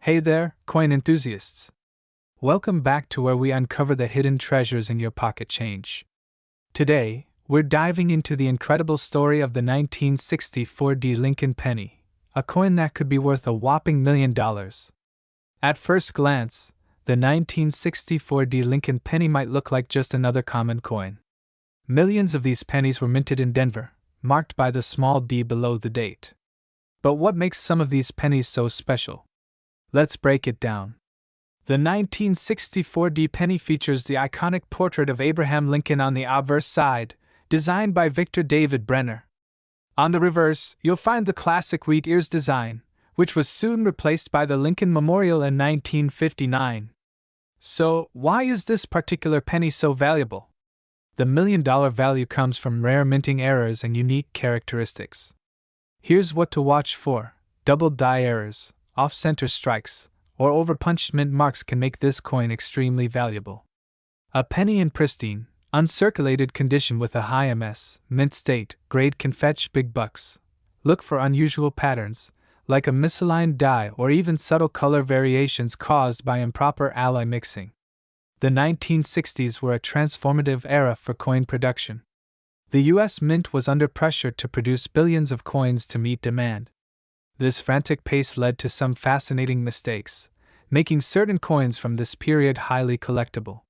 Hey there, coin enthusiasts! Welcome back to where we uncover the hidden treasures in your pocket change. Today, we're diving into the incredible story of the 1964 D Lincoln penny, a coin that could be worth a whopping $1 million. At first glance, the 1964 D Lincoln penny might look like just another common coin. Millions of these pennies were minted in Denver, marked by the small d below the date. But what makes some of these pennies so special? Let's break it down. The 1964 D penny features the iconic portrait of Abraham Lincoln on the obverse side, designed by Victor David Brenner. On the reverse, you'll find the classic wheat ears design, which was soon replaced by the Lincoln Memorial in 1959. So, why is this particular penny so valuable? The $1 million value comes from rare minting errors and unique characteristics. Here's what to watch for: double die errors, off-center strikes, or overpunched mint marks can make this coin extremely valuable. A penny in pristine, uncirculated condition with a high MS, mint state, grade can fetch big bucks. Look for unusual patterns, like a misaligned die or even subtle color variations caused by improper alloy mixing. The 1960s were a transformative era for coin production. The US Mint was under pressure to produce billions of coins to meet demand. This frantic pace led to some fascinating mistakes, making certain coins from this period highly collectible.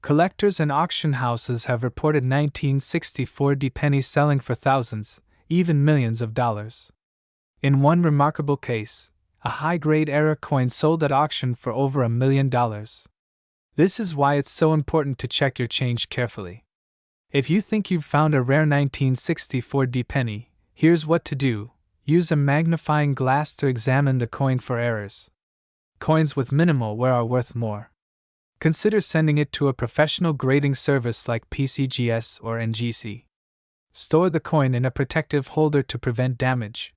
Collectors and auction houses have reported 1964 D pennies selling for thousands, even millions of dollars. In one remarkable case, a high-grade era coin sold at auction for over $1 million. This is why it's so important to check your change carefully. If you think you've found a rare 1964 D penny, here's what to do. Use a magnifying glass to examine the coin for errors. Coins with minimal wear are worth more. Consider sending it to a professional grading service like PCGS or NGC. Store the coin in a protective holder to prevent damage.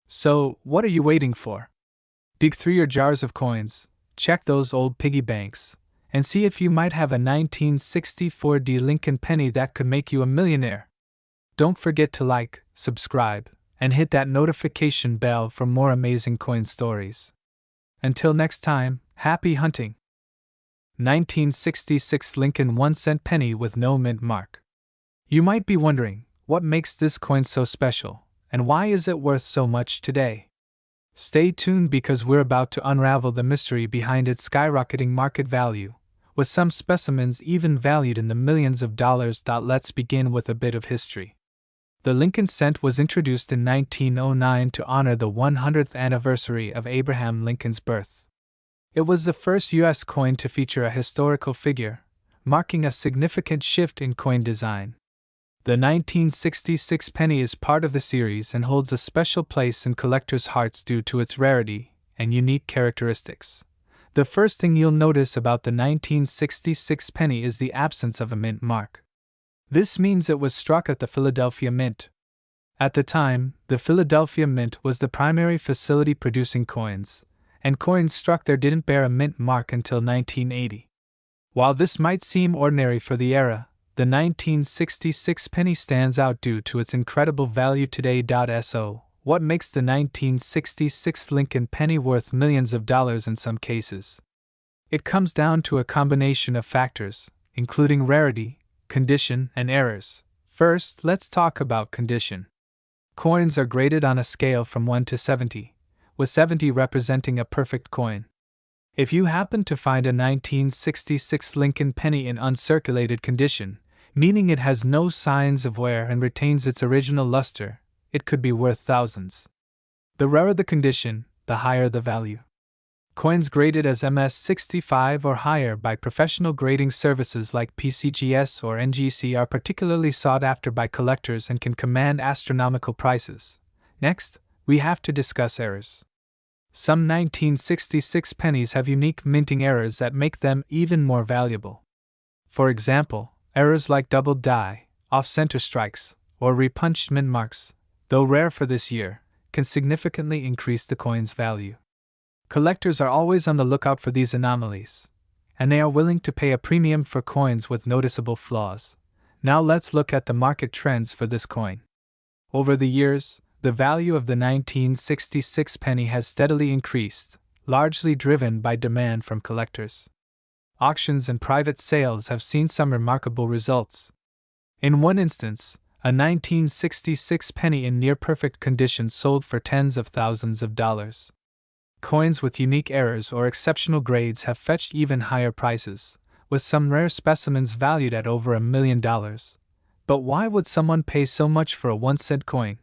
So, what are you waiting for? Dig through your jars of coins, check those old piggy banks, and see if you might have a 1964 D Lincoln penny that could make you a millionaire. Don't forget to like, subscribe, and hit that notification bell for more amazing coin stories. Until next time, happy hunting! 1966 Lincoln 1-cent penny with no mint mark. You might be wondering, what makes this coin so special, and why is it worth so much today? Stay tuned because we're about to unravel the mystery behind its skyrocketing market value, with some specimens even valued in the millions of dollars. Let's begin with a bit of history. The Lincoln cent was introduced in 1909 to honor the 100th anniversary of Abraham Lincoln's birth. It was the first U.S. coin to feature a historical figure, marking a significant shift in coin design. The 1966 penny is part of the series and holds a special place in collectors' hearts due to its rarity and unique characteristics. The first thing you'll notice about the 1966 penny is the absence of a mint mark. This means it was struck at the Philadelphia Mint. At the time, the Philadelphia Mint was the primary facility producing coins, and coins struck there didn't bear a mint mark until 1980. While this might seem ordinary for the era, the 1966 penny stands out due to its incredible value today. So, what makes the 1966 Lincoln penny worth millions of dollars in some cases? It comes down to a combination of factors, including rarity, condition, and errors. First, let's talk about condition. Coins are graded on a scale from 1 to 70, with 70 representing a perfect coin. If you happen to find a 1966 Lincoln penny in uncirculated condition, meaning it has no signs of wear and retains its original luster, it could be worth thousands. The rarer the condition, the higher the value. Coins graded as MS-65 or higher by professional grading services like PCGS or NGC are particularly sought after by collectors and can command astronomical prices. Next, we have to discuss errors. Some 1966 pennies have unique minting errors that make them even more valuable. For example, errors like double die, off-center strikes, or repunched mint marks, though rare for this year, can significantly increase the coin's value. Collectors are always on the lookout for these anomalies, and they are willing to pay a premium for coins with noticeable flaws. Now let's look at the market trends for this coin. Over the years, the value of the 1966 penny has steadily increased, largely driven by demand from collectors. Auctions and private sales have seen some remarkable results. In one instance, a 1966 penny in near-perfect condition sold for tens of thousands of dollars. Coins with unique errors or exceptional grades have fetched even higher prices, with some rare specimens valued at over $1 million. But why would someone pay so much for a 1-cent coin?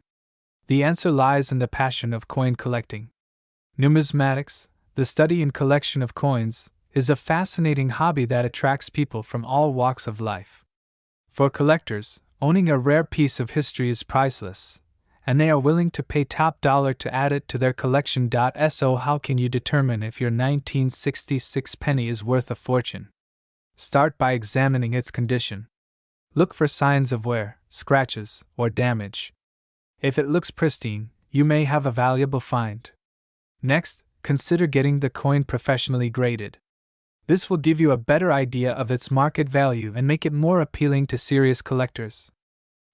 The answer lies in the passion of coin collecting. Numismatics, the study and collection of coins, is a fascinating hobby that attracts people from all walks of life. For collectors, owning a rare piece of history is priceless, and they are willing to pay top dollar to add it to their collection. So how can you determine if your 1966 penny is worth a fortune? Start by examining its condition. Look for signs of wear, scratches, or damage. If it looks pristine, you may have a valuable find. Next, consider getting the coin professionally graded. This will give you a better idea of its market value and make it more appealing to serious collectors.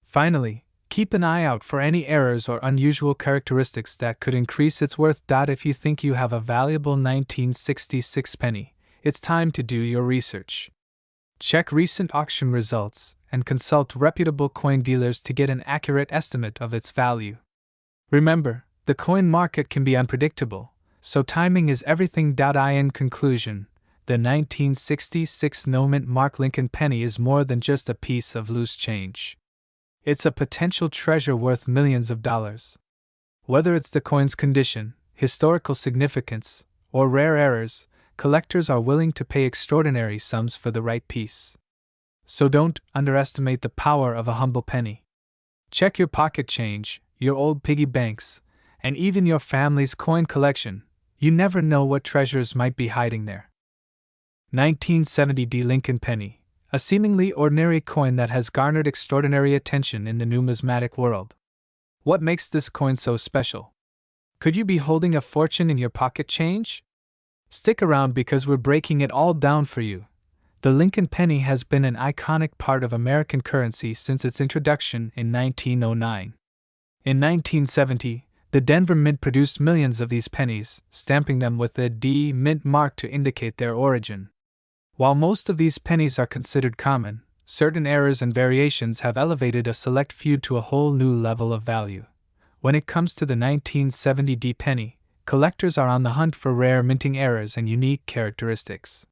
Finally, keep an eye out for any errors or unusual characteristics that could increase its worth. If you think you have a valuable 1966 penny, it's time to do your research. Check recent auction results and consult reputable coin dealers to get an accurate estimate of its value. Remember, the coin market can be unpredictable, so timing is everything. In conclusion, the 1966 no-mint Mark Lincoln penny is more than just a piece of loose change. It's a potential treasure worth millions of dollars. Whether it's the coin's condition, historical significance, or rare errors, collectors are willing to pay extraordinary sums for the right piece. So don't underestimate the power of a humble penny. Check your pocket change, your old piggy banks, and even your family's coin collection. You never know what treasures might be hiding there. 1970 D. Lincoln penny, a seemingly ordinary coin that has garnered extraordinary attention in the numismatic world. What makes this coin so special? Could you be holding a fortune in your pocket change? Stick around because we're breaking it all down for you. The Lincoln penny has been an iconic part of American currency since its introduction in 1909. In 1970, the Denver Mint produced millions of these pennies, stamping them with the D Mint mark to indicate their origin. While most of these pennies are considered common, certain errors and variations have elevated a select few to a whole new level of value. When it comes to the 1970 D penny, collectors are on the hunt for rare minting errors and unique characteristics.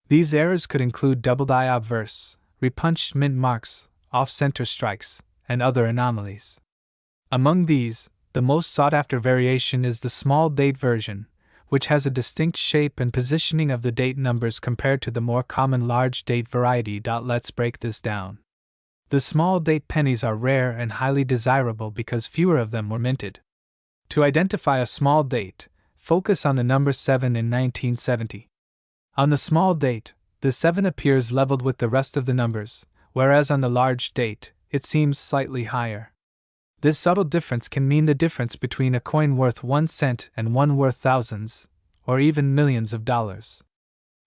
These errors could include double-die obverse, repunched mint marks, off-center strikes, and other anomalies. Among these, the most sought-after variation is the small date version, which has a distinct shape and positioning of the date numbers compared to the more common large date variety. Let's break this down. The small date pennies are rare and highly desirable because fewer of them were minted. To identify a small date, focus on the number 7 in 1970. On the small date, the 7 appears leveled with the rest of the numbers, whereas on the large date, it seems slightly higher. This subtle difference can mean the difference between a coin worth 1 cent and one worth thousands, or even millions of dollars.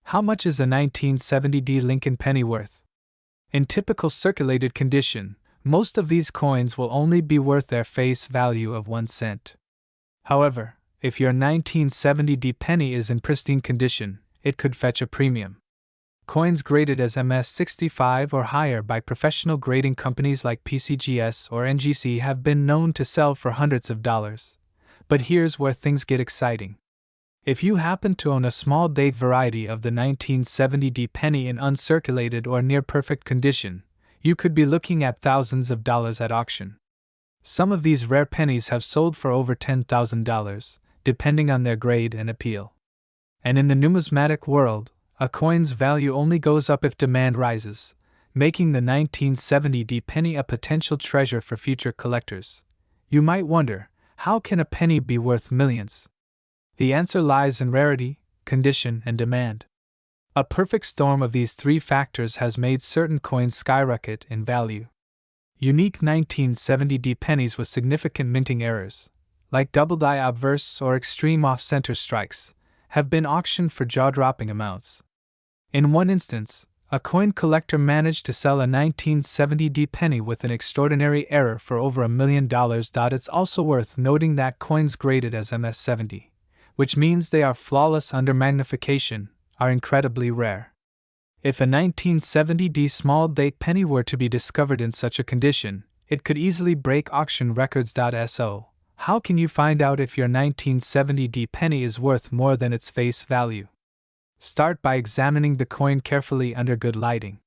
How much is a 1970 D Lincoln penny worth? In typical circulated condition, most of these coins will only be worth their face value of 1 cent. However, if your 1970 D penny is in pristine condition, it could fetch a premium. Coins graded as MS-65 or higher by professional grading companies like PCGS or NGC have been known to sell for hundreds of dollars. But here's where things get exciting. If you happen to own a small date variety of the 1970 D penny in uncirculated or near perfect condition, you could be looking at thousands of dollars at auction. Some of these rare pennies have sold for over $10,000, depending on their grade and appeal. And in the numismatic world, a coin's value only goes up if demand rises, making the 1970 D penny a potential treasure for future collectors. You might wonder, how can a penny be worth millions? The answer lies in rarity, condition, and demand. A perfect storm of these three factors has made certain coins skyrocket in value. Unique 1970 D pennies with significant minting errors, like double-die obverse or extreme off-center strikes, have been auctioned for jaw-dropping amounts. In one instance, a coin collector managed to sell a 1970 D penny with an extraordinary error for over $1 million. It's also worth noting that coins graded as MS-70, which means they are flawless under magnification, are incredibly rare. If a 1970 small date penny were to be discovered in such a condition, it could easily break auction records. So, how can you find out if your 1970 penny is worth more than its face value? Start by examining the coin carefully under good lighting.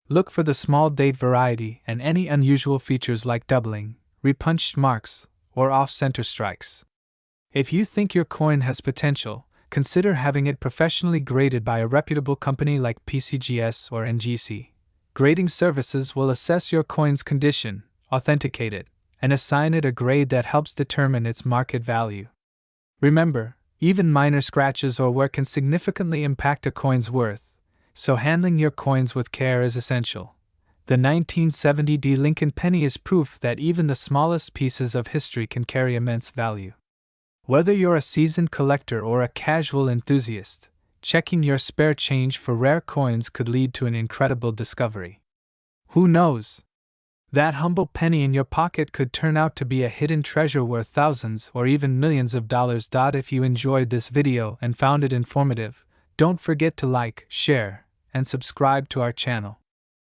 Look for the small date variety and any unusual features like doubling, repunched marks, or off-center strikes. If you think your coin has potential, consider having it professionally graded by a reputable company like PCGS or NGC. Grading services will assess your coin's condition, authenticate it, and assign it a grade that helps determine its market value. Remember, even minor scratches or wear can significantly impact a coin's worth, so handling your coins with care is essential. The 1970 Lincoln penny is proof that even the smallest pieces of history can carry immense value. Whether you're a seasoned collector or a casual enthusiast, checking your spare change for rare coins could lead to an incredible discovery. Who knows? That humble penny in your pocket could turn out to be a hidden treasure worth thousands or even millions of dollars. If you enjoyed this video and found it informative, don't forget to like, share, and subscribe to our channel.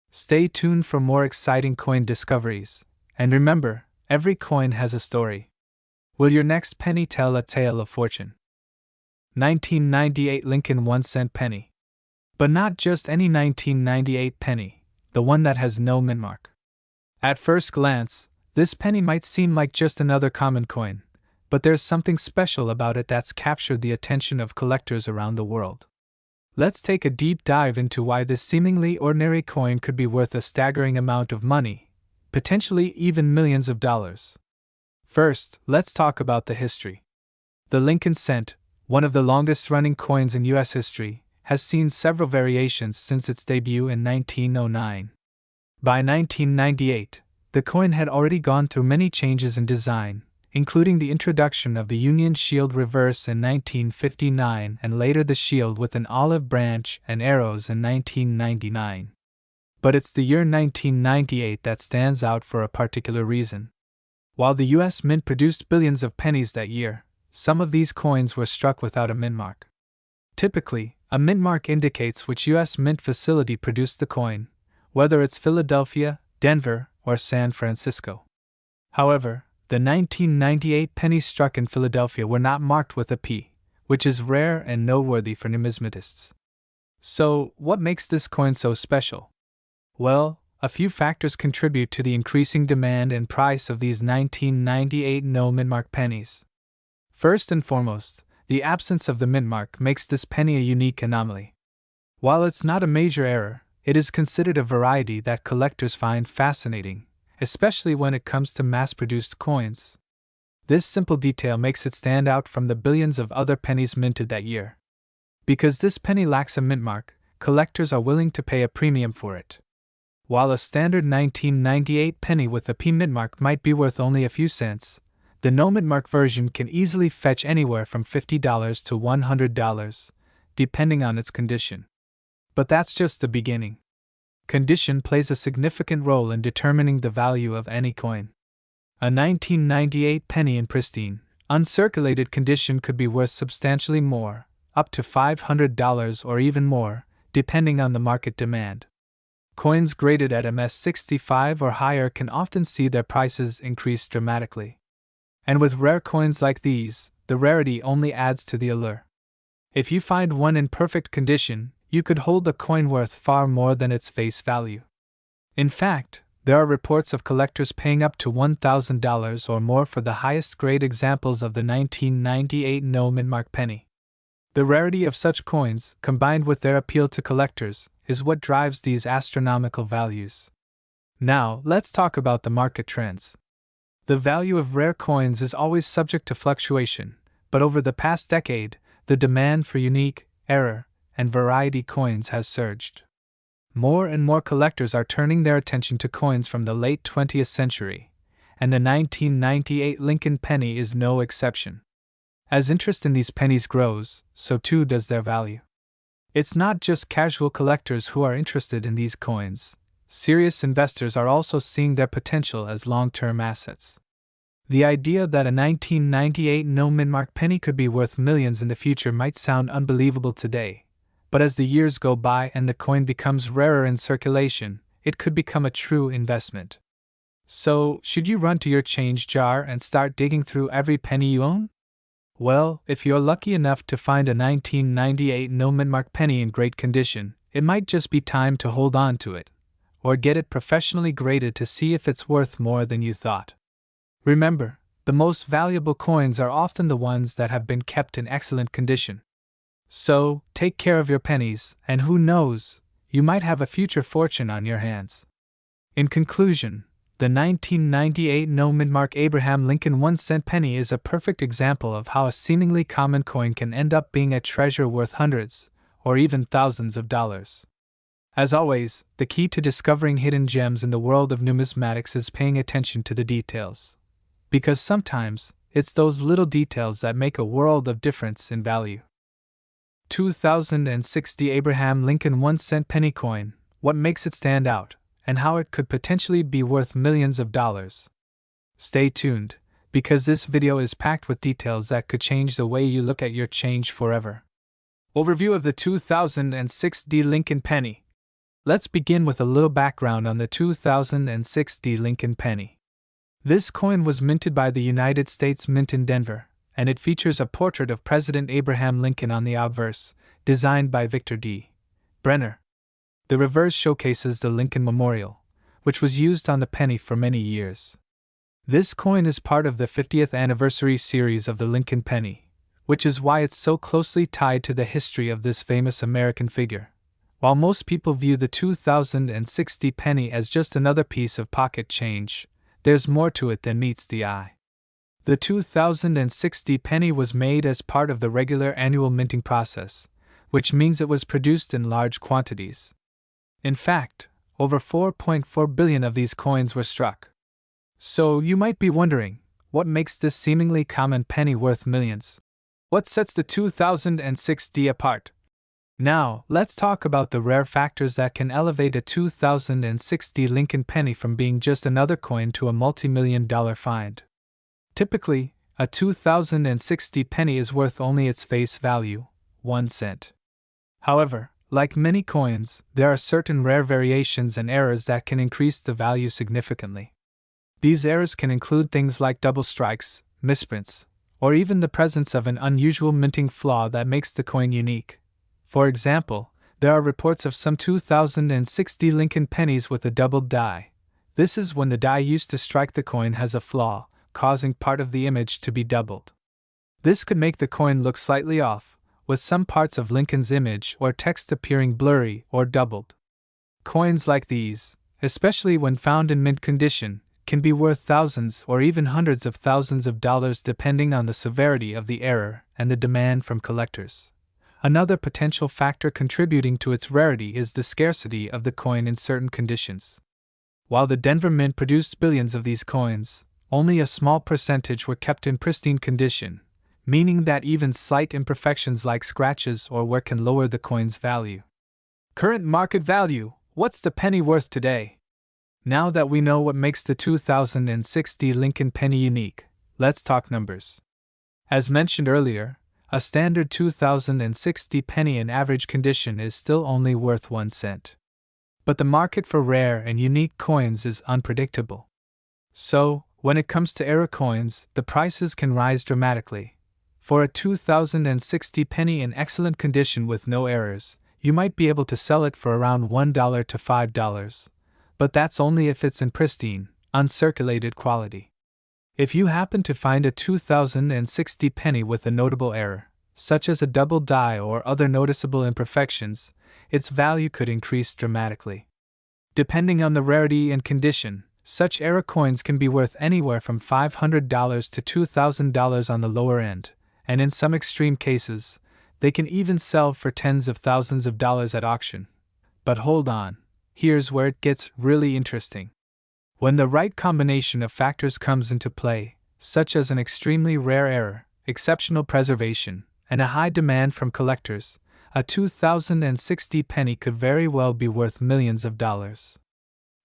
Stay tuned for more exciting coin discoveries, and remember, every coin has a story. Will your next penny tell a tale of fortune? 1998 Lincoln 1-cent penny. But not just any 1998 penny, the one that has no mint mark. At first glance, this penny might seem like just another common coin, but there's something special about it that's captured the attention of collectors around the world. Let's take a deep dive into why this seemingly ordinary coin could be worth a staggering amount of money, potentially even millions of dollars. First, let's talk about the history. The Lincoln cent, one of the longest-running coins in U.S. history, has seen several variations since its debut in 1909. By 1998, the coin had already gone through many changes in design, including the introduction of the Union Shield reverse in 1959 and later the shield with an olive branch and arrows in 1999. But it's the year 1998 that stands out for a particular reason. While the U.S. Mint produced billions of pennies that year, some of these coins were struck without a mint mark. Typically, a mint mark indicates which U.S. Mint facility produced the coin, whether it's Philadelphia, Denver, or San Francisco. However, the 1998 pennies struck in Philadelphia were not marked with a P, which is rare and noteworthy for numismatists. So, what makes this coin so special? Well, a few factors contribute to the increasing demand and price of these 1998 no mint mark pennies. First and foremost, the absence of the mint mark makes this penny a unique anomaly. While it's not a major error, it is considered a variety that collectors find fascinating, especially when it comes to mass-produced coins. This simple detail makes it stand out from the billions of other pennies minted that year. Because this penny lacks a mint mark, collectors are willing to pay a premium for it. While a standard 1998 penny with a P mint mark might be worth only a few cents, the no mint mark version can easily fetch anywhere from $50 to $100, depending on its condition. But that's just the beginning. Condition plays a significant role in determining the value of any coin. A 1998 penny in pristine, uncirculated condition could be worth substantially more, up to $500 or even more, depending on the market demand. Coins graded at MS65 or higher can often see their prices increase dramatically. And with rare coins like these, the rarity only adds to the allure. If you find one in perfect condition, you could hold a coin worth far more than its face value. In fact, there are reports of collectors paying up to $1,000 or more for the highest grade examples of the 1998 no mint mark penny. The rarity of such coins, combined with their appeal to collectors, is what drives these astronomical values. Now, let's talk about the market trends. The value of rare coins is always subject to fluctuation, but over the past decade, the demand for unique, error, and variety coins has surged. More and more collectors are turning their attention to coins from the late 20th century, and the 1998 Lincoln penny is no exception. As interest in these pennies grows, so too does their value. It's not just casual collectors who are interested in these coins. Serious investors are also seeing their potential as long-term assets. The idea that a 1998 no-min-mark penny could be worth millions in the future might sound unbelievable today, but as the years go by and the coin becomes rarer in circulation, it could become a true investment. So, should you run to your change jar and start digging through every penny you own? Well, if you're lucky enough to find a 1998 no-min-mark penny in great condition, it might just be time to hold on to it, or get it professionally graded to see if it's worth more than you thought. Remember, the most valuable coins are often the ones that have been kept in excellent condition. So, take care of your pennies, and who knows, you might have a future fortune on your hands. In conclusion, the 1998 no-min-mark Abraham Lincoln 1-cent penny is a perfect example of how a seemingly common coin can end up being a treasure worth hundreds, or even thousands of dollars. As always, the key to discovering hidden gems in the world of numismatics is paying attention to the details. Because sometimes, it's those little details that make a world of difference in value. 2060 Abraham Lincoln 1-cent penny coin, what makes it stand out, and how it could potentially be worth millions of dollars. Stay tuned, because this video is packed with details that could change the way you look at your change forever. Overview of the 2060 Lincoln penny. Let's begin with a little background on the 2060 Lincoln penny. This coin was minted by the United States Mint in Denver, and it features a portrait of President Abraham Lincoln on the obverse, designed by Victor D. Brenner. The reverse showcases the Lincoln Memorial, which was used on the penny for many years. This coin is part of the 50th anniversary series of the Lincoln penny, which is why it's so closely tied to the history of this famous American figure. While most people view the 2060 penny as just another piece of pocket change, there's more to it than meets the eye. The 2060 penny was made as part of the regular annual minting process, which means it was produced in large quantities. In fact, over 4.4 billion of these coins were struck. So you might be wondering, what makes this seemingly common penny worth millions? What sets the 2060 apart? Now, let's talk about the rare factors that can elevate a 2060 Lincoln penny from being just another coin to a multi-million-dollar find. Typically, a 2060 penny is worth only its face value, 1 cent. However, like many coins, there are certain rare variations and errors that can increase the value significantly. These errors can include things like double strikes, misprints, or even the presence of an unusual minting flaw that makes the coin unique. For example, there are reports of some 2060 Lincoln pennies with a doubled die. This is when the die used to strike the coin has a flaw, causing part of the image to be doubled. This could make the coin look slightly off, with some parts of Lincoln's image or text appearing blurry or doubled. Coins like these, especially when found in mint condition, can be worth thousands or even hundreds of thousands of dollars depending on the severity of the error and the demand from collectors. Another potential factor contributing to its rarity is the scarcity of the coin in certain conditions. While the Denver Mint produced billions of these coins, only a small percentage were kept in pristine condition, meaning that even slight imperfections like scratches or wear can lower the coin's value. Current market value: what's the penny worth today? Now that we know what makes the 2060 Lincoln penny unique, let's talk numbers. As mentioned earlier, a standard 2060 penny in average condition is still only worth 1 cent. But the market for rare and unique coins is unpredictable. So, when it comes to error coins, the prices can rise dramatically. For a 2060 penny in excellent condition with no errors, you might be able to sell it for around $1 to $5. But that's only if it's in pristine, uncirculated quality. If you happen to find a 2060 penny with a notable error, such as a double die or other noticeable imperfections, its value could increase dramatically. Depending on the rarity and condition, such error coins can be worth anywhere from $500 to $2,000 on the lower end, and in some extreme cases, they can even sell for tens of thousands of dollars at auction. But hold on, here's where it gets really interesting. When the right combination of factors comes into play, such as an extremely rare error, exceptional preservation, and a high demand from collectors, a 2060 penny could very well be worth millions of dollars.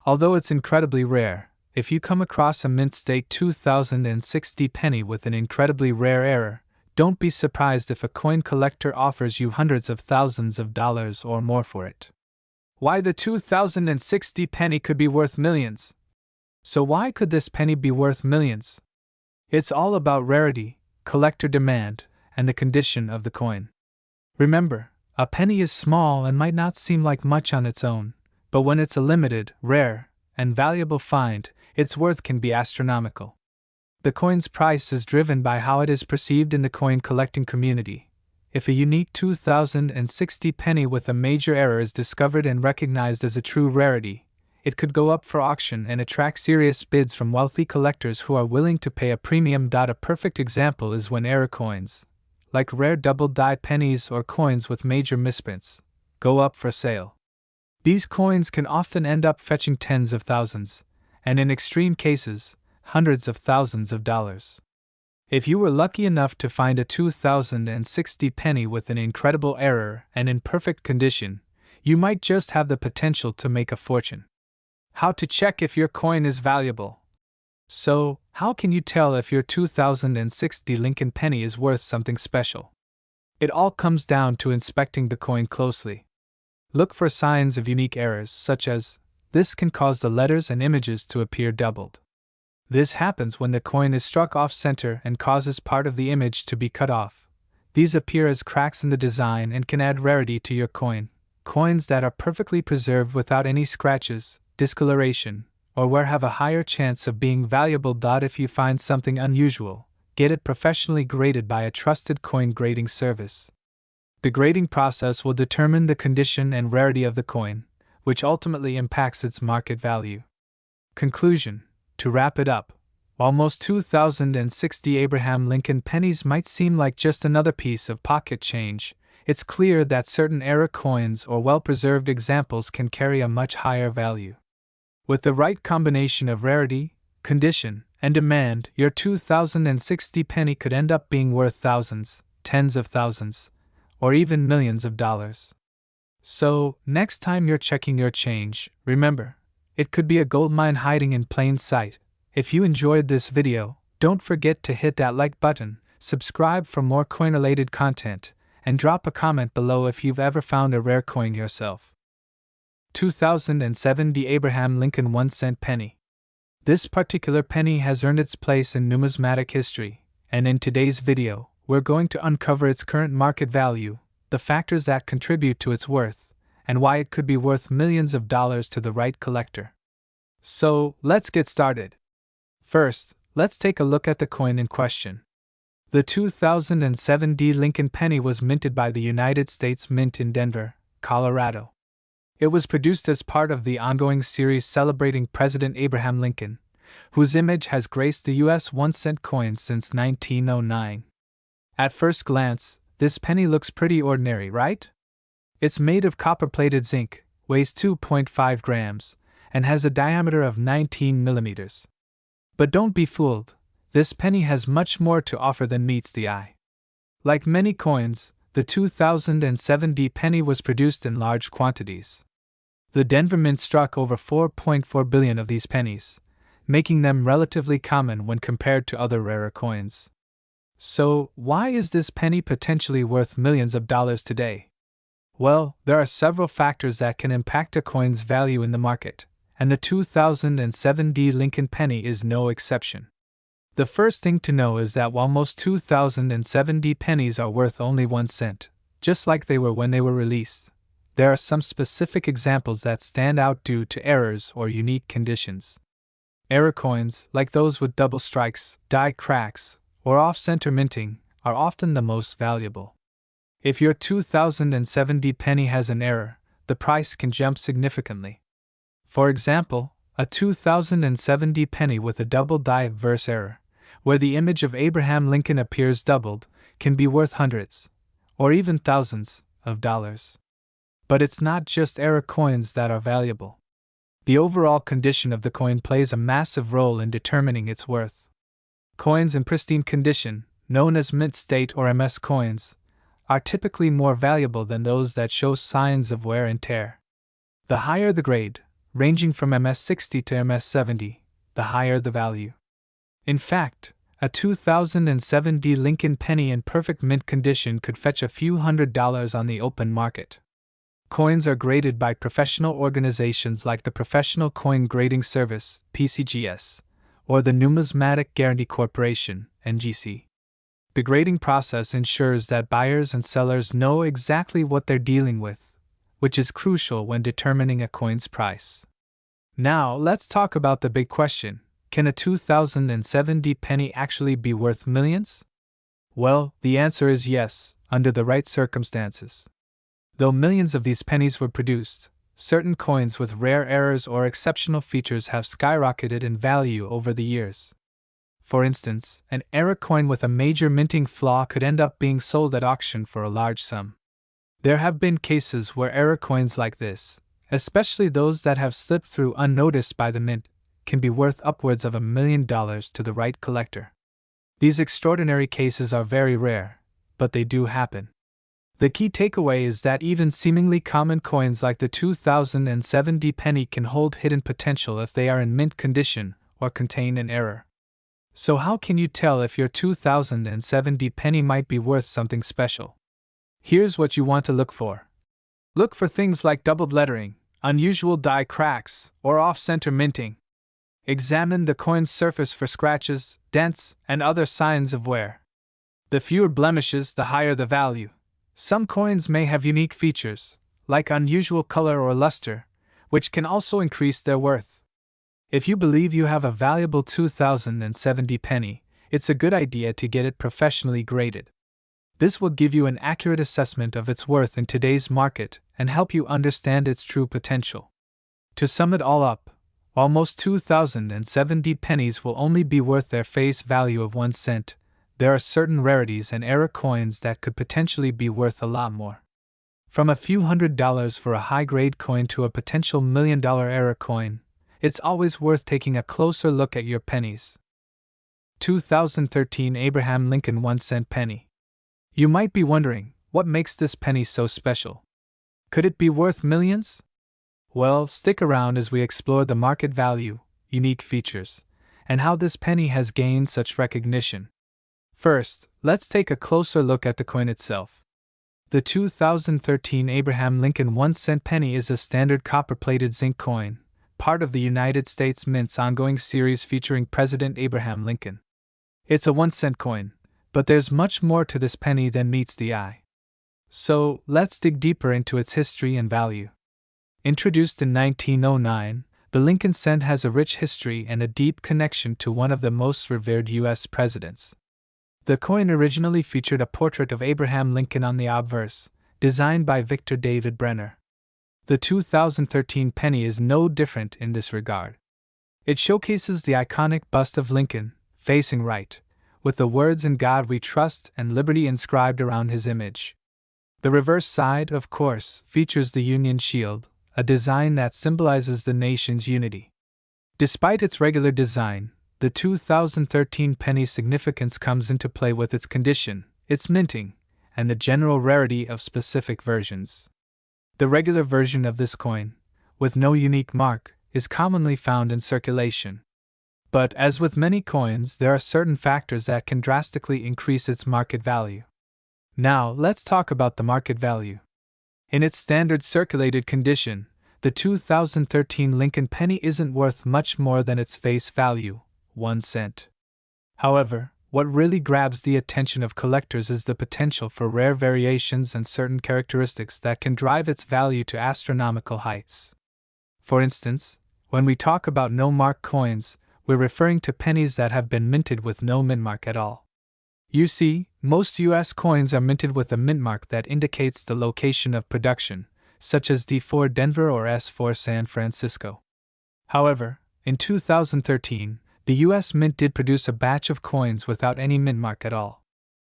Although it's incredibly rare, if you come across a mint state 2060 penny with an incredibly rare error, don't be surprised if a coin collector offers you hundreds of thousands of dollars or more for it. Why the 2060 penny could be worth millions? So why could this penny be worth millions? It's all about rarity, collector demand, and the condition of the coin. Remember, a penny is small and might not seem like much on its own, but when it's a limited, rare, and valuable find, its worth can be astronomical. The coin's price is driven by how it is perceived in the coin collecting community. If a unique 2060 penny with a major error is discovered and recognized as a true rarity, it could go up for auction and attract serious bids from wealthy collectors who are willing to pay a premium. A perfect example is when error coins, like rare double-die pennies or coins with major misprints, go up for sale. These coins can often end up fetching tens of thousands, and in extreme cases, hundreds of thousands of dollars. If you were lucky enough to find a 2060 penny with an incredible error and in perfect condition, you might just have the potential to make a fortune. How to check if your coin is valuable? So, how can you tell if your 2060 Lincoln penny is worth something special? It all comes down to inspecting the coin closely. Look for signs of unique errors, such as, this can cause the letters and images to appear doubled. This happens when the coin is struck off-center and causes part of the image to be cut off. These appear as cracks in the design and can add rarity to your coin. Coins that are perfectly preserved without any scratches, discoloration, or wear have a higher chance of being valuable. If you find something unusual, get it professionally graded by a trusted coin grading service. The grading process will determine the condition and rarity of the coin, which ultimately impacts its market value. Conclusion: to wrap it up, while most 2060 Abraham Lincoln pennies might seem like just another piece of pocket change, it's clear that certain era coins or well-preserved examples can carry a much higher value. With the right combination of rarity, condition, and demand, your 2060 penny could end up being worth thousands, tens of thousands, or even millions of dollars. So, next time you're checking your change, remember, it could be a goldmine hiding in plain sight. If you enjoyed this video, don't forget to hit that like button, subscribe for more coin-related content, and drop a comment below if you've ever found a rare coin yourself. 2070 Abraham Lincoln 1-cent penny. This particular penny has earned its place in numismatic history, and in today's video, we're going to uncover its current market value, the factors that contribute to its worth, and why it could be worth millions of dollars to the right collector. So, let's get started. First, let's take a look at the coin in question. The 2070 Lincoln penny was minted by the United States Mint in Denver, Colorado. It was produced as part of the ongoing series celebrating President Abraham Lincoln, whose image has graced the U.S. 1-cent coin since 1909. At first glance, this penny looks pretty ordinary, right? It's made of copper-plated zinc, weighs 2.5 grams, and has a diameter of 19 millimeters. But don't be fooled, this penny has much more to offer than meets the eye. Like many coins, the 2070 penny was produced in large quantities. The Denver Mint struck over 4.4 billion of these pennies, making them relatively common when compared to other rarer coins. So, why is this penny potentially worth millions of dollars today? Well, there are several factors that can impact a coin's value in the market, and the 2070 Lincoln penny is no exception. The first thing to know is that while most 2070 pennies are worth only 1 cent, just like they were when they were released, there are some specific examples that stand out due to errors or unique conditions. Error coins, like those with double strikes, die cracks, or off-center minting, are often the most valuable. If your 2070 penny has an error, the price can jump significantly. For example, a 2070 penny with a double die verse error, where the image of Abraham Lincoln appears doubled, can be worth hundreds, or even thousands, of dollars. But it's not just error coins that are valuable. The overall condition of the coin plays a massive role in determining its worth. Coins in pristine condition, known as mint state or MS coins, are typically more valuable than those that show signs of wear and tear. The higher the grade, ranging from MS60 to MS70, the higher the value. In fact, a 2007 Lincoln penny in perfect mint condition could fetch a few $100s on the open market. Coins are graded by professional organizations like the Professional Coin Grading Service, PCGS, or the Numismatic Guarantee Corporation, NGC. The grading process ensures that buyers and sellers know exactly what they're dealing with, which is crucial when determining a coin's price. Now, let's talk about the big question: can a 2007 penny actually be worth millions? Well, the answer is yes, under the right circumstances. Though millions of these pennies were produced, certain coins with rare errors or exceptional features have skyrocketed in value over the years. For instance, an error coin with a major minting flaw could end up being sold at auction for a large sum. There have been cases where error coins like this, especially those that have slipped through unnoticed by the mint, can be worth upwards of $1 million to the right collector. These extraordinary cases are very rare, but they do happen. The key takeaway is that even seemingly common coins like the 2007 penny can hold hidden potential if they are in mint condition or contain an error. So how can you tell if your 2007 penny might be worth something special? Here's what you want to look for. Look for things like doubled lettering, unusual die cracks, or off-center minting. Examine the coin's surface for scratches, dents, and other signs of wear. The fewer blemishes, the higher the value. Some coins may have unique features, like unusual color or luster, which can also increase their worth. If you believe you have a valuable 2007 penny, it's a good idea to get it professionally graded. This will give you an accurate assessment of its worth in today's market and help you understand its true potential. To sum it all up, while most 2007 pennies will only be worth their face value of 1 cent, there are certain rarities and error coins that could potentially be worth a lot more. From a few $100s for a high-grade coin to a potential $1 million error coin, it's always worth taking a closer look at your pennies. 2013 Abraham Lincoln 1-cent penny. You might be wondering, what makes this penny so special? Could it be worth millions? Well, stick around as we explore the market value, unique features, and how this penny has gained such recognition. First, let's take a closer look at the coin itself. The 2013 Abraham Lincoln 1-cent penny is a standard copper-plated zinc coin, part of the United States Mint's ongoing series featuring President Abraham Lincoln. It's a 1-cent coin, but there's much more to this penny than meets the eye. So, let's dig deeper into its history and value. Introduced in 1909, the Lincoln cent has a rich history and a deep connection to one of the most revered U.S. presidents. The coin originally featured a portrait of Abraham Lincoln on the obverse, designed by Victor David Brenner. The 2013 penny is no different in this regard. It showcases the iconic bust of Lincoln, facing right, with the words "In God We Trust" and "Liberty" inscribed around his image. The reverse side, of course, features the Union Shield, a design that symbolizes the nation's unity. Despite its regular design, the 2013 penny's significance comes into play with its condition, its minting, and the general rarity of specific versions. The regular version of this coin, with no unique mark, is commonly found in circulation. But as with many coins, there are certain factors that can drastically increase its market value. Now, let's talk about the market value. In its standard circulated condition, the 2013 Lincoln penny isn't worth much more than its face value, 1 cent. However, what really grabs the attention of collectors is the potential for rare variations and certain characteristics that can drive its value to astronomical heights. For instance, when we talk about no-mark coins, we're referring to pennies that have been minted with no mint mark at all. You see, most U.S. coins are minted with a mint mark that indicates the location of production, such as D4 Denver or S4 San Francisco. However, in 2013, the U.S. Mint did produce a batch of coins without any mint mark at all.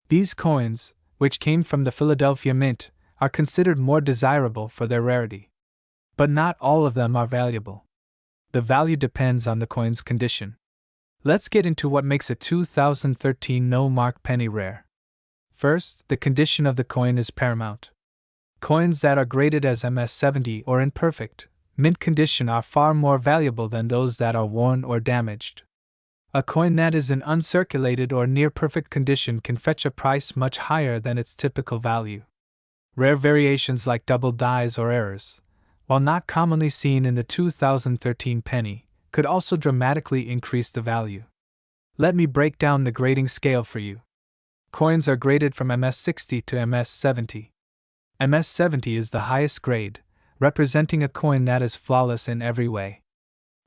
These coins, which came from the Philadelphia Mint, are considered more desirable for their rarity. But not all of them are valuable. The value depends on the coin's condition. Let's get into what makes a 2013 no-mark penny rare. First, the condition of the coin is paramount. Coins that are graded as MS-70 or imperfect, mint condition are far more valuable than those that are worn or damaged. A coin that is in uncirculated or near perfect condition can fetch a price much higher than its typical value. Rare variations like double dies or errors, while not commonly seen in the 2013 penny, could also dramatically increase the value. Let me break down the grading scale for you. Coins are graded from MS60 to MS70. MS70 is the highest grade, representing a coin that is flawless in every way.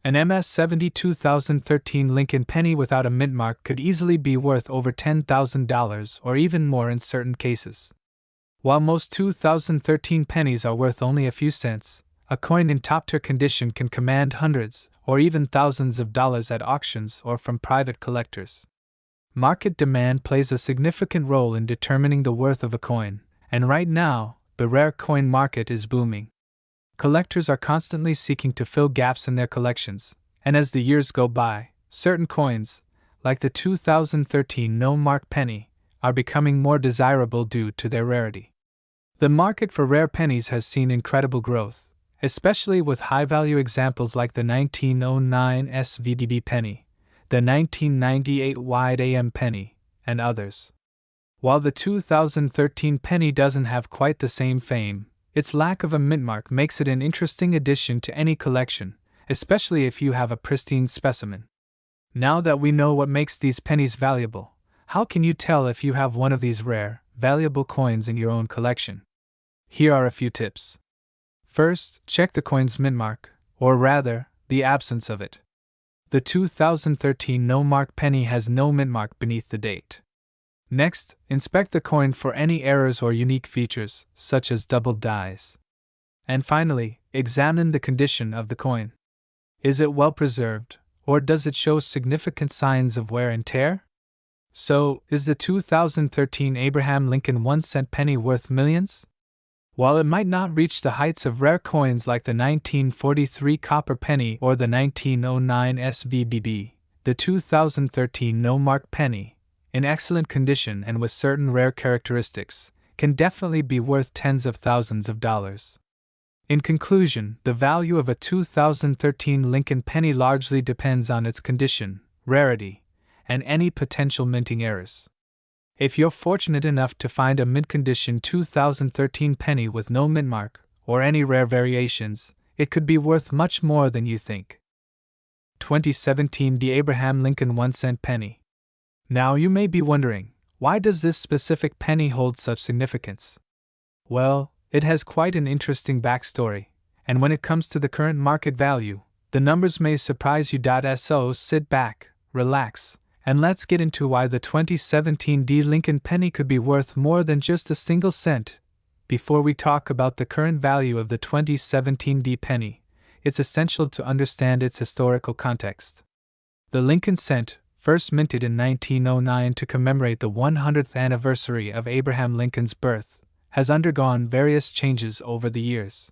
An MS70 2013 Lincoln penny without a mint mark could easily be worth over $10,000 or even more in certain cases. While most 2013 pennies are worth only a few cents, a coin in top-tier condition can command hundreds or even thousands of dollars at auctions or from private collectors. Market demand plays a significant role in determining the worth of a coin, and right now, the rare coin market is booming. Collectors are constantly seeking to fill gaps in their collections, and as the years go by, certain coins, like the 2013 no-mark penny, are becoming more desirable due to their rarity. The market for rare pennies has seen incredible growth, especially with high-value examples like the 1909 SVDB penny, the 1998 Wide AM penny, and others. While the 2013 penny doesn't have quite the same fame, its lack of a mint mark makes it an interesting addition to any collection, especially if you have a pristine specimen. Now that we know what makes these pennies valuable, how can you tell if you have one of these rare, valuable coins in your own collection? Here are a few tips. First, check the coin's mint mark, or rather, the absence of it. The 2013 no-mark penny has no mint mark beneath the date. Next, inspect the coin for any errors or unique features, such as doubled dies. And finally, examine the condition of the coin. Is it well preserved, or does it show significant signs of wear and tear? So, is the 2013 Abraham Lincoln 1-cent penny worth millions? While it might not reach the heights of rare coins like the 1943 copper penny or the 1909 SVDB, the 2013 no-mark penny, in excellent condition and with certain rare characteristics, can definitely be worth tens of thousands of dollars. In conclusion, the value of a 2013 Lincoln penny largely depends on its condition, rarity, and any potential minting errors. If you're fortunate enough to find a mint-condition 2013 penny with no mint mark, or any rare variations, it could be worth much more than you think. 2017 The Abraham Lincoln 1-cent penny. Now you may be wondering, why does this specific penny hold such significance? Well, it has quite an interesting backstory, and when it comes to the current market value, the numbers may surprise you. So sit back, relax, and let's get into why the 2017 D. Lincoln penny could be worth more than just a single cent. Before we talk about the current value of the 2017 D. penny, it's essential to understand its historical context. The Lincoln cent, first minted in 1909 to commemorate the 100th anniversary of Abraham Lincoln's birth, has undergone various changes over the years.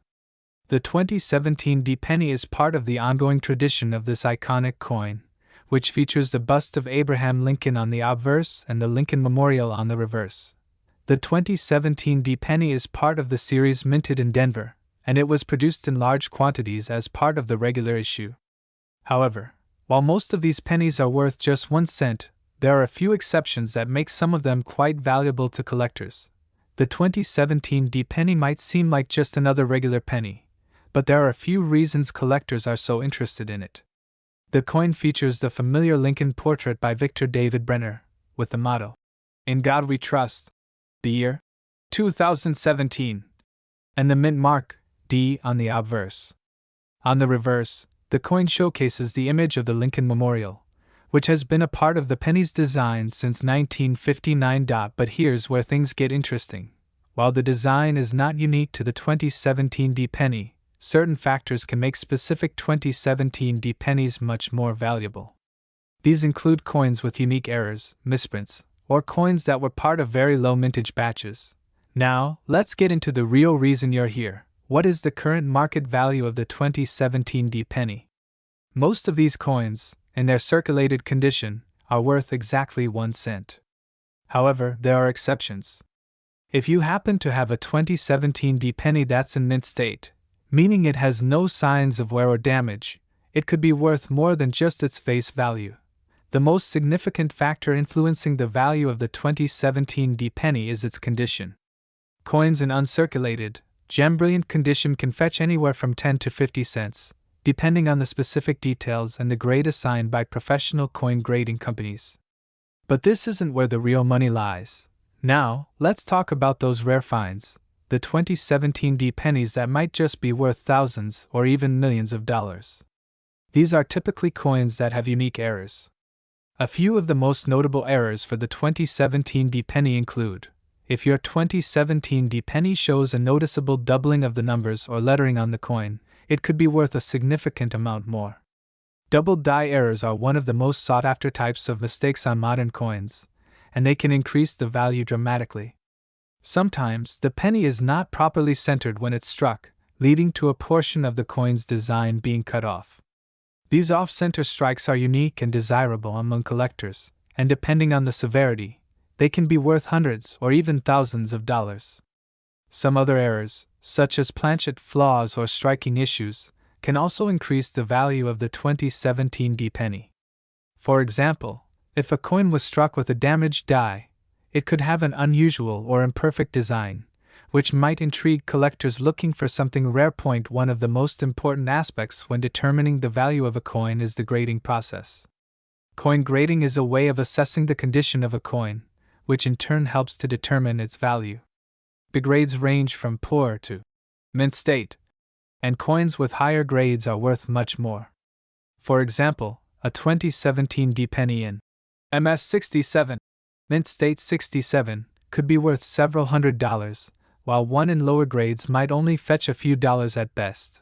The 2017 D. penny is part of the ongoing tradition of this iconic coin, which features the bust of Abraham Lincoln on the obverse and the Lincoln Memorial on the reverse. The 2017 D. penny is part of the series minted in Denver, and it was produced in large quantities as part of the regular issue. However, while most of these pennies are worth just 1 cent, there are a few exceptions that make some of them quite valuable to collectors. The 2017 D. penny might seem like just another regular penny, but there are a few reasons collectors are so interested in it. The coin features the familiar Lincoln portrait by Victor David Brenner, with the motto, "In God We Trust," the year 2017, and the mint mark, D, on the obverse. On the reverse, the coin showcases the image of the Lincoln Memorial, which has been a part of the penny's design since 1959. But here's where things get interesting. While the design is not unique to the 2017 D. penny, certain factors can make specific 2017 D. pennies much more valuable. These include coins with unique errors, misprints, or coins that were part of very low mintage batches. Now, let's get into the real reason you're here. What is the current market value of the 2017 D. penny? Most of these coins, in their circulated condition, are worth exactly 1 cent. However, there are exceptions. If you happen to have a 2017 D. penny that's in mint state, meaning it has no signs of wear or damage. It could be worth more than just its face value. The most significant factor influencing the value of the 2017 D-penny is its condition. Coins in uncirculated, gem-brilliant condition can fetch anywhere from 10 to 50 cents, depending on the specific details and the grade assigned by professional coin grading companies. But this isn't where the real money lies. Now, let's talk about those rare finds, the 2017 D-pennies that might just be worth thousands or even millions of dollars. These are typically coins that have unique errors. A few of the most notable errors for the 2017 D-penny include: if your 2017 D-penny shows a noticeable doubling of the numbers or lettering on the coin, it could be worth a significant amount more. Double die errors are one of the most sought-after types of mistakes on modern coins, and they can increase the value dramatically. Sometimes, the penny is not properly centered when it's struck, leading to a portion of the coin's design being cut off. These off-center strikes are unique and desirable among collectors, and depending on the severity, they can be worth hundreds or even thousands of dollars. Some other errors, such as planchet flaws or striking issues, can also increase the value of the 2017 D-penny. For example, if a coin was struck with a damaged die, it could have an unusual or imperfect design, which might intrigue collectors looking for something rare. One of the most important aspects when determining the value of a coin is the grading process. Coin grading is a way of assessing the condition of a coin, which in turn helps to determine its value. The grades range from poor to mint state, and coins with higher grades are worth much more. For example, a 2017 D-penny in MS 67, mint state 67, could be worth several $100s, while one in lower grades might only fetch a few dollars at best.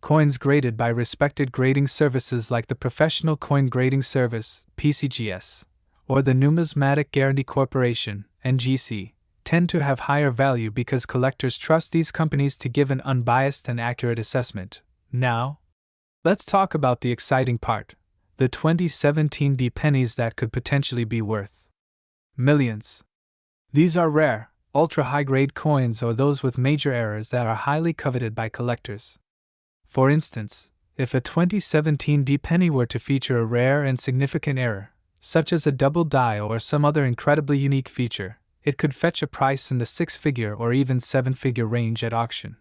Coins graded by respected grading services like the Professional Coin Grading Service, PCGS, or the Numismatic Guarantee Corporation, NGC, tend to have higher value because collectors trust these companies to give an unbiased and accurate assessment. Now, let's talk about the exciting part: the 2017 D-pennies that could potentially be worth millions. These are rare, ultra-high-grade coins or those with major errors that are highly coveted by collectors. For instance, if a 2017 D-penny were to feature a rare and significant error, such as a double die or some other incredibly unique feature, it could fetch a price in the six-figure or even seven-figure range at auction.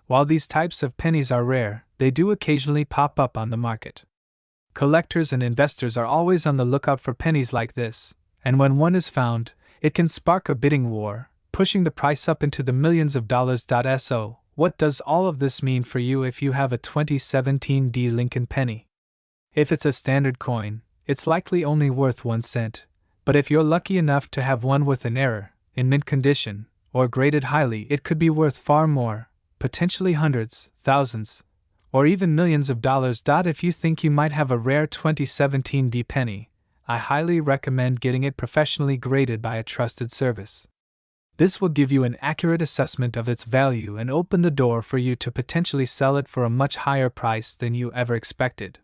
While these types of pennies are rare, they do occasionally pop up on the market. Collectors and investors are always on the lookout for pennies like this, and when one is found, it can spark a bidding war, pushing the price up into the millions of dollars. So, what does all of this mean for you if you have a 2017 D Lincoln penny? If it's a standard coin, it's likely only worth 1 cent, but if you're lucky enough to have one with an error, in mint condition, or graded highly, it could be worth far more, potentially hundreds, thousands, or even millions of dollars. If you think you might have a rare 2017 D-penny, I highly recommend getting it professionally graded by a trusted service. This will give you an accurate assessment of its value and open the door for you to potentially sell it for a much higher price than you ever expected.